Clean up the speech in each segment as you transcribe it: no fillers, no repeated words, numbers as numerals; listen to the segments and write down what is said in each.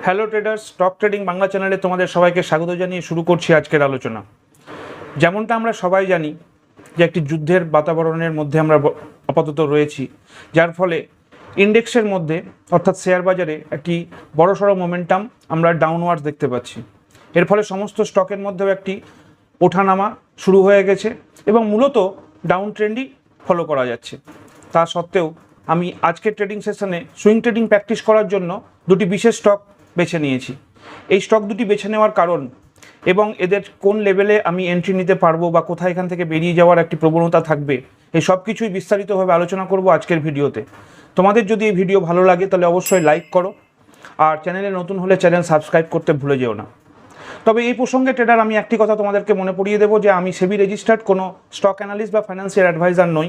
Hello traders, stock trading Bangla চ্যানেলে তোমাদের সবাইকে স্বাগত জানিয়ে শুরু করছি আজকের আলোচনা। যেমনটা আমরা সবাই জানি যে একটি যুদ্ধের বাতাবরণের মধ্যে আমরা আপাতত রয়েছি, যার ফলে ইন্ডেক্সের মধ্যে অর্থাৎ শেয়ার বাজারে একটি বড়সড় মোমেন্টাম আমরা ডাউনওয়ার্ডস দেখতে পাচ্ছি। এর ফলে সমস্ত স্টকের মধ্যেও একটি ওঠানামা শুরু হয়ে গেছে এবং মূলত ডাউন ট্রেন্ডই ফলো করা যাচ্ছে। তা সত্ত্বেও আমি আজকের ট্রেডিং সেশনে সুইং ট্রেডিং প্র্যাকটিস করার জন্য দুটি বিশেষ স্টক বেছে নিয়েছি। এই স্টক দুটি বেছে নেওয়ার কারণ এবং এদের কোন লেভেলে আমি এন্ট্রি নিতে পারবো বা কোথায় এখান থেকে বেরিয়ে যাওয়ার একটি প্রবণতা থাকবে, এই সব কিছুই বিস্তারিতভাবে আলোচনা করব আজকের ভিডিওতে। তোমাদের যদি এই ভিডিও ভালো লাগে তাহলে অবশ্যই লাইক করো, আর চ্যানেলে নতুন হলে চ্যানেল সাবস্ক্রাইব করতে ভুলে যেও না। তবে এই প্রসঙ্গে ট্রেডার আমি একটি কথা তোমাদেরকে মনে পড়িয়ে দেবো যে আমি সেবি রেজিস্টার্ড কোনো স্টক অ্যানালিস্ট বা ফাইন্যান্সিয়াল অ্যাডভাইজার নই।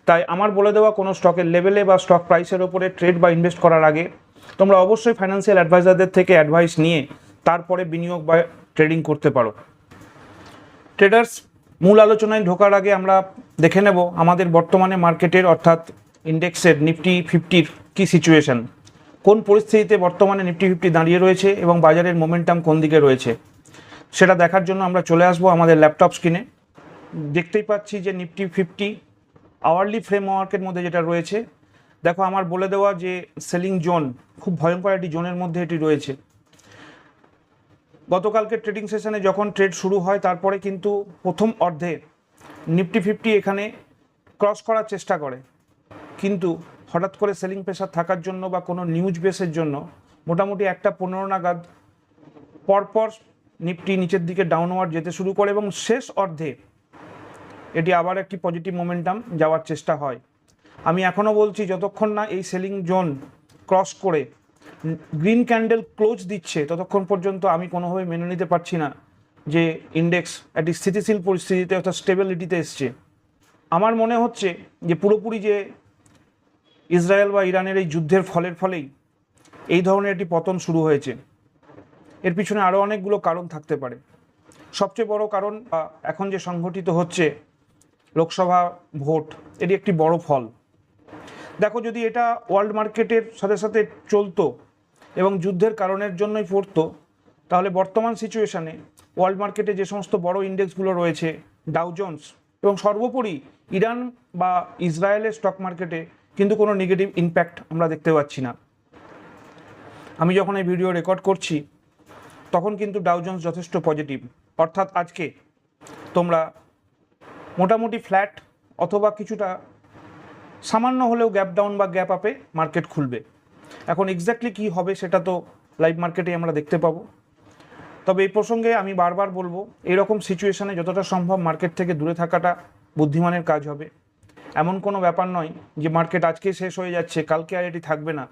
তাই আমার বলে দেওয়া কোনো স্টকের লেভেলে বা স্টক প্রাইসের ওপরে ট্রেড বা ইনভেস্ট করার আগে তোমরা অবশ্যই ফাইন্যান্সিয়াল অ্যাডভাইজারদের থেকে অ্যাডভাইস নিয়ে তারপরে বিনিয়োগ বা ট্রেডিং করতে পারো। ট্রেডার্স, মূল আলোচনায় ঢোকার আগে আমরা দেখে নেব আমাদের বর্তমানে মার্কেটের অর্থাৎ ইন্ডেক্সের নিফটি 50-র কী সিচুয়েশন, কোন পরিস্থিতিতে বর্তমানে নিফটি 50 দাঁড়িয়ে রয়েছে এবং বাজারের মোমেন্টাম কোন দিকে রয়েছে সেটা দেখার জন্য আমরা চলে আসবো আমাদের ল্যাপটপ স্ক্রিনে। দেখতেই পাচ্ছি যে নিফটি 50 আওয়ারলি ফ্রেমওয়ার্কের মধ্যে যেটা রয়েছে, দেখো আমার বলে দেওয়া যে সেলিং জোন, খুব ভয়ঙ্কর একটি জোনের মধ্যে এটি রয়েছে। গতকালকে ট্রেডিং সেশনে যখন ট্রেড শুরু হয় তারপরে কিন্তু প্রথম অর্ধে নিফটি 50 এখানে ক্রস করার চেষ্টা করে, কিন্তু হঠাৎ করে সেলিং প্রেসার থাকার জন্য বা কোনো নিউজ বেসের জন্য মোটামুটি 1:15 নাগাদ পরপর নিফটি নিচের দিকে ডাউনওয়ার্ড যেতে শুরু করে এবং শেষ অর্ধে এটি আবার একটি পজিটিভ মোমেন্টাম যাওয়ার চেষ্টা হয়। আমি এখনও বলছি, যতক্ষণ না এই সেলিং জোন ক্রস করে গ্রিন ক্যান্ডেল ক্লোজ দিচ্ছে ততক্ষণ পর্যন্ত আমি কোনোভাবে মেনে নিতে পারছি না যে ইন্ডেক্স একটি স্থিতিশীল পরিস্থিতিতে অর্থাৎ স্টেবিলিটিতে এসছে। আমার মনে হচ্ছে যে পুরোপুরি যে ইসরায়েল বা ইরানের এই যুদ্ধের ফলেই এই ধরনের একটি পতন শুরু হয়েছে। এর পিছনে আরও অনেকগুলো কারণ থাকতে পারে। সবচেয়ে বড় কারণ এখন যে সংঘটিত হচ্ছে লোকসভা ভোট, এটি একটি বড় ফল। দেখো, যদি এটা ওয়ার্ল্ড মার্কেটের সাথে সাথে চলতো এবং যুদ্ধের কারণের জন্যই পড়তো, তাহলে বর্তমান সিচুয়েশানে ওয়ার্ল্ড মার্কেটে যে সমস্ত বড় ইন্ডেক্সগুলো রয়েছে, ডাউ জোন্স এবং সর্বোপরি ইরান বা ইসরায়েলের স্টক মার্কেটে কিন্তু কোনো নেগেটিভ ইম্প্যাক্ট আমরা দেখতে পাচ্ছি না। আমি যখন এই ভিডিও রেকর্ড করছি তখন কিন্তু ডাউ জোন্স যথেষ্ট পজিটিভ, অর্থাৎ আজকে তোমরা মোটামুটি ফ্ল্যাট অথবা কিছুটা সামান্য হলেও গ্যাপ ডাউন বা গ্যাপ আপে মার্কেট খুলবে। এখন এক্স্যাক্টলি কী হবে সেটা তো লাইভ মার্কেটে আমরা দেখতে পাবো। তবে এই প্রসঙ্গে আমি বারবার বলবো, এরকম সিচুয়েশানে যতটা সম্ভব মার্কেট থেকে দূরে থাকাটা বুদ্ধিমানের কাজ হবে। এমন কোনো ব্যাপার নয় যে মার্কেট আজকে শেষ হয়ে যাচ্ছে, কালকে আর এটি থাকবে না,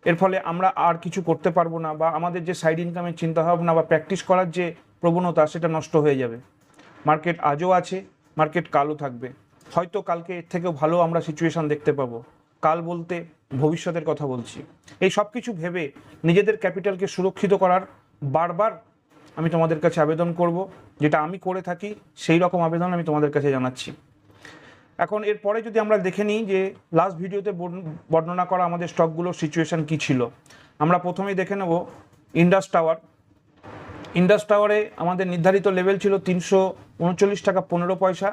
এর ফলে আমরা আর কিছু করতে পারবো না বা আমাদের যে সাইড ইনকামের চিন্তাভাবনা বা প্র্যাকটিস করার যে প্রবণতা সেটা নষ্ট হয়ে যাবে। মার্কেট আজও আছে, মার্কেট কালও থাকবে, হয়তো কালকে এর থেকেও ভালো আমরা সিচুয়েশান দেখতে পাবো। কাল বলতে ভবিষ্যতের কথা বলছি। এই সব কিছু ভেবে নিজেদের ক্যাপিটালকে সুরক্ষিত করার বারবার আমি তোমাদের কাছে আবেদন করব, যেটা আমি করে থাকি সেই রকম আবেদন আমি তোমাদের কাছে জানাচ্ছি। এখন এরপরে যদি আমরা দেখে নিই যে লাস্ট ভিডিওতে বর্ণনা করা আমাদের স্টকগুলোর সিচুয়েশান কী ছিল, আমরা প্রথমেই দেখে নেব ইন্ডাস টাওয়ার। ইন্ডাস টাওয়ারে আমাদের নির্ধারিত লেভেল ছিল 339 টাকা 15 পয়সা।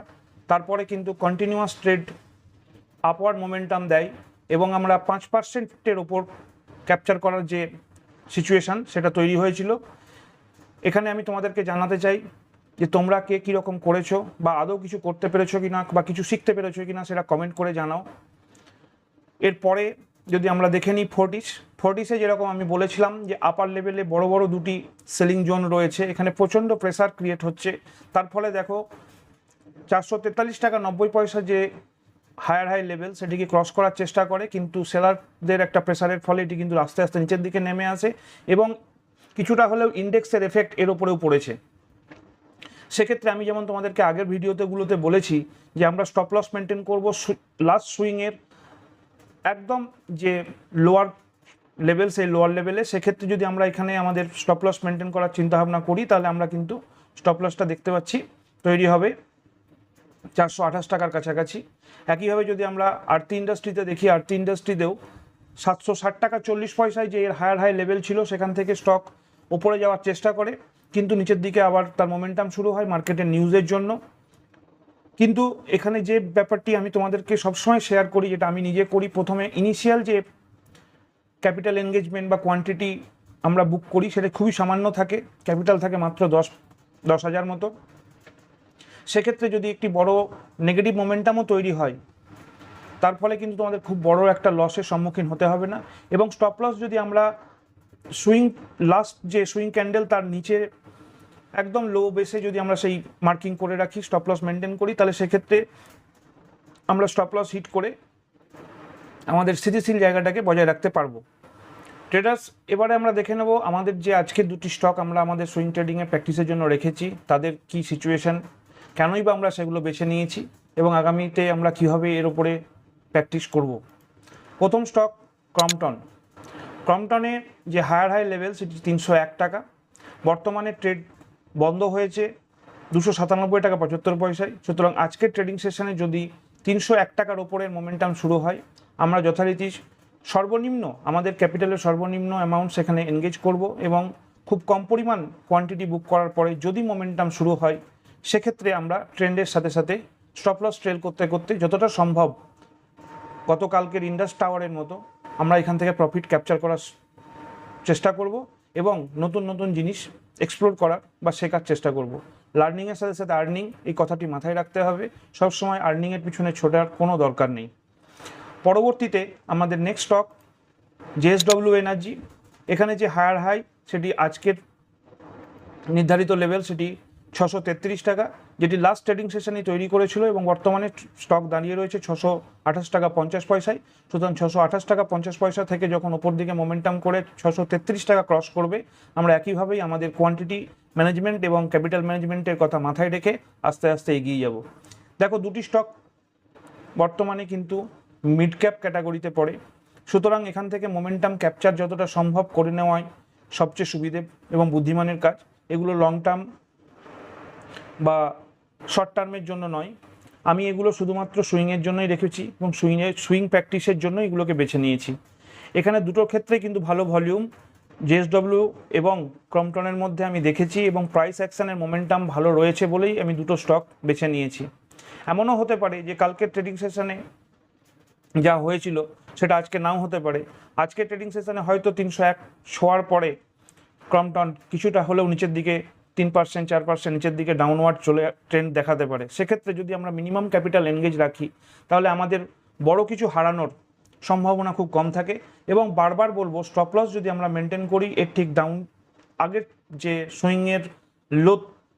তারপরে কিন্তু কন্টিনিউয়াস ট্রেড আপওয়ার্ড মোমেন্টাম দেয় এবং আমরা 5%-এর ওপর ক্যাপচার করার যে সিচুয়েশান সেটা তৈরি হয়েছিল। এখানে আমি তোমাদেরকে জানাতে চাই যে তোমরা কে কীরকম করেছো বা আদৌ কিছু করতে পেরেছো কি না বা কিছু শিখতে পেরেছো কি না সেটা কমেন্ট করে জানাও। এরপরে যদি আমরা দেখে নিই ফোর্টিসে যেরকম আমি বলেছিলাম যে আপার লেভেলে বড় বড় দুটি সেলিং জোন রয়েছে, এখানে প্রচণ্ড প্রেসার ক্রিয়েট হচ্ছে। তার ফলে দেখো 443 টাকা 90 পয়সা যে হায়ার হাই লেভেল সেটিকে ক্রস করার চেষ্টা করে, কিন্তু সেলারদের একটা প্রেসারের ফলে এটি কিন্তু আস্তে আস্তে নিচের দিকে নেমে আসে এবং কিছুটা হলেও ইন্ডেক্সের এফেক্ট এর ওপরেও পড়েছে। সেক্ষেত্রে আমি যেমন তোমাদেরকে আগের ভিডিওতেগুলোতে বলেছি যে আমরা স্টপ লস মেনটেন করবো লাস্ট সুইংয়ের একদম যে লোয়ার লেভেল সেই লোয়ার লেভেলে। সেক্ষেত্রে যদি আমরা এখানে আমাদের স্টপ লস মেনটেন করার চিন্তাভাবনা করি তাহলে আমরা কিন্তু স্টপ লসটা দেখতে পাচ্ছি তৈরি হবে 428 টাকার কাছাকাছি। একইভাবে যদি আমরা আরতি ইন্ডাস্ট্রিতে দেখি, আরতি ইন্ডাস্ট্রিতেও 760.40 যে এর হায়ার হাই লেভেল ছিল সেখান থেকে স্টক ওপরে যাওয়ার চেষ্টা করে, কিন্তু নিচের দিকে আবার তার মোমেন্টাম শুরু হয় মার্কেটের নিউজের জন্য। কিন্তু এখানে যে ব্যাপারটি আমি তোমাদেরকে সবসময় শেয়ার করি, যেটা আমি নিজে করি, প্রথমে ইনিশিয়াল যে ক্যাপিটাল এনগেজমেন্ট বা কোয়ান্টিটি আমরা বুক করি সেটা খুবই সামান্য থাকে, ক্যাপিটাল থাকে মাত্র 10,000 মতো। সেক্ষেত্রে যদি একটি বড় নেগেটিভ মোমেন্টামও তৈরি হয়, তার ফলে কিন্তু তোমাদের খুব বড় একটা লসের সম্মুখীন হতে হবে না। এবং স্টপ লস যদি আমরা লাস্ট যে সুইং ক্যান্ডেল তার নিচে একদম লো বেসে যদি আমরা সেই মার্কিং করে রাখি, স্টপ লস মেনটেন করি, তাহলে সেক্ষেত্রে আমরা স্টপ লস হিট করে আমাদের স্থিতিশীল জায়গাটাকে বজায় রাখতে পারবো। ট্রেডার্স, এবারে আমরা দেখে নেব আমাদের যে আজকে দুটি স্টক আমরা আমাদের সুইং ট্রেডিংয়ে প্র্যাকটিসের জন্য রেখেছি, তাদের কি সিচুয়েশন, কেনই বা আমরা সেগুলো বেছে নিয়েছি এবং আগামীতে আমরা কীভাবে এর উপরে প্র্যাকটিস করব। প্রথম স্টক ক্রম্পটনে যে হায়ার হাই লেভেল সেটি 301 টাকা। বর্তমানে ট্রেড বন্ধ হয়েছে 297 টাকা 75 পয়সায়। সুতরাং আজকের ট্রেডিং সেশনে যদি 301 টাকার ওপরের মোমেন্টাম শুরু হয়, আমরা যথারীতি সর্বনিম্ন আমাদের ক্যাপিটালের সর্বনিম্ন অ্যামাউন্ট সেখানে এনগেজ করব এবং খুব কম পরিমাণ কোয়ান্টিটি বুক করার পরে যদি মোমেন্টাম শুরু হয়, সেক্ষেত্রে আমরা ট্রেন্ডের সাথে সাথে স্টপ লস ট্রেল করতে করতে যতটা সম্ভব গতকালকের ইন্ডাস টাওয়ারের মতো আমরা এখান থেকে প্রফিট ক্যাপচার করার চেষ্টা করব এবং নতুন নতুন জিনিস এক্সপ্লোর করার বা শেখার চেষ্টা করব। লার্নিংয়ের সাথে সাথে আর্নিং, এই কথাটি মাথায় রাখতে হবে। সবসময় আর্নিংয়ের পিছনে ছোটার কোনো দরকার নেই। পরবর্তীতে আমাদের নেক্সট স্টক JSW এনার্জি। এখানে যে হায়ার হাই সেটি আজকের নির্ধারিত লেভেল সেটি 633 টাকা, যেটি লাস্ট ট্রেডিং সেশনে তৈরি করেছিল এবং বর্তমানে স্টক দাঁড়িয়ে রয়েছে 628 টাকা 50 পয়সায়। সুতরাং 628 টাকা 50 পয়সা থেকে যখন ওপর দিকে মোমেন্টাম করে 633 টাকা ক্রস করবে, আমরা একইভাবেই আমাদের কোয়ান্টিটি ম্যানেজমেন্ট এবং ক্যাপিটাল ম্যানেজমেন্টের কথা মাথায় রেখে আস্তে আস্তে এগিয়ে যাব। দেখো, দুটি স্টক বর্তমানে কিন্তু মিড ক্যাপ ক্যাটাগরিতে পড়ে, সুতরাং এখান থেকে মোমেন্টাম ক্যাপচার যতটা সম্ভব করে নেওয়াই সবচেয়ে সুবিধে এবং বুদ্ধিমানের কাজ। এগুলো লং টার্ম বা শর্ট টার্মের জন্য নয়, আমি এগুলো শুধুমাত্র সুইংয়ের জন্যই রেখেছি এবং সুইং প্র্যাকটিসের জন্য এগুলোকে বেছে নিয়েছি। এখানে দুটো ক্ষেত্রে কিন্তু ভালো ভলিউম JSW এবং ক্রম্পটনের মধ্যে আমি দেখেছি এবং প্রাইস অ্যাকশনের মোমেন্টাম ভালো রয়েছে বলেই আমি দুটো স্টক বেছে নিয়েছি। এমনও হতে পারে যে কালকের ট্রেডিং সেশনে যা হয়েছিল সেটা আজকে নাও হতে পারে। আজকে ট্রেডিং সেশনে হয়তো 301 ছোঁয়ার পরে ক্রম্পটন কিছুটা হলেও নিচের দিকে 3% 4% নিচের দিকে ডাউনওয়ার্ড চলে ট্রেন্ড দেখাতে পারে। সেক্ষেত্রে যদি আমরা মিনিমাম ক্যাপিটাল এনগেজ রাখি, তাহলে আমাদের বড় কিছু হারানোর সম্ভাবনা খুব কম থাকে। এবং বারবার বলবো, স্টপ লস যদি আমরা মেনটেন করি এর ঠিক ডাউন আগের যে সুইংয়ের লো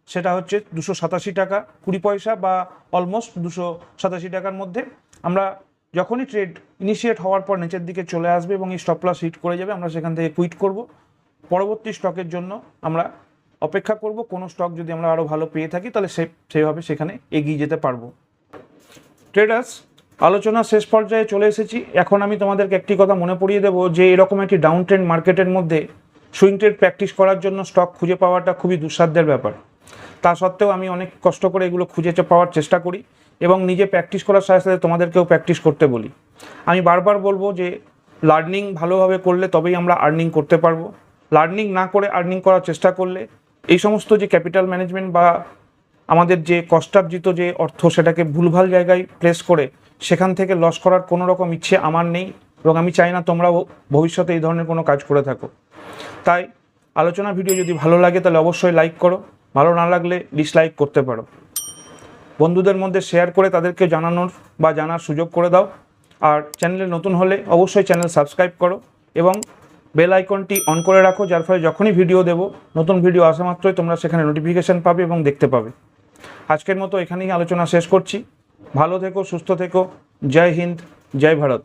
সেটা হচ্ছে 287 টাকা 20 পয়সা বা অলমোস্ট 287 টাকার মধ্যে। আমরা যখনই ট্রেড ইনিশিয়েট হওয়ার পর নিচের দিকে চলে আসবে এবং এই স্টপ লস হিট করে যাবে, আমরা সেখান থেকে কুইট করব। পরবর্তী স্টকের জন্য আমরা অপেক্ষা করব। কোনো স্টক যদি আমরা আরও ভালো পেয়ে থাকি তাহলে সেইভাবে সেখানে এগিয়ে যেতে পারবো। ট্রেডার্স, আলোচনা শেষ পর্যায়ে চলে এসেছি। এখন আমি তোমাদেরকে একটি কথা মনে পড়িয়ে দেবো যে এরকম একটি ডাউন ট্রেন্ড মার্কেটের মধ্যে সুইং ট্রেড প্র্যাকটিস করার জন্য স্টক খুঁজে পাওয়াটা খুবই দুঃসাধ্যের ব্যাপার। তা সত্ত্বেও আমি অনেক কষ্ট করে এগুলো খুঁজে পাওয়ার চেষ্টা করি এবং নিজে প্র্যাকটিস করার সাথে সাথে তোমাদেরকেও প্র্যাকটিস করতে বলি। আমি বারবার বলবো যে লার্নিং ভালোভাবে করলে তবেই আমরা আর্নিং করতে পারবো। লার্নিং না করে আর্নিং করার চেষ্টা করলে এই সমস্ত যে ক্যাপিটাল ম্যানেজমেন্ট বা আমাদের যে কষ্টার্জিত যে অর্থ সেটাকে ভুলভাল জায়গায় প্লেস করে সেখান থেকে লস করার কোনো রকম ইচ্ছে আমার নেই এবং আমি চাই না তোমরাও ভবিষ্যতে এই ধরনের কোনো কাজ করে থাকো। তাই আলোচনা ভিডিও যদি ভালো লাগে তাহলে অবশ্যই লাইক করো, ভালো না লাগলে ডিসলাইক করতে পারো। বন্ধুদের মধ্যে শেয়ার করে তাদেরকে জানানোর বা জানার সুযোগ করে দাও। আর চ্যানেলে নতুন হলে অবশ্যই চ্যানেল সাবস্ক্রাইব করো এবং বেল আইকনটি অন করে রাখো, যার ফলে যখনই ভিডিও দেবো, নতুন ভিডিও আসা মাত্রই তোমরা সেখানে নোটিফিকেশান পাবে এবং দেখতে পাবে। আজকের মতো এখানেই আলোচনা শেষ করছি। ভালো থেকো, সুস্থ থেকো। জয় হিন্দ, জয় ভারত।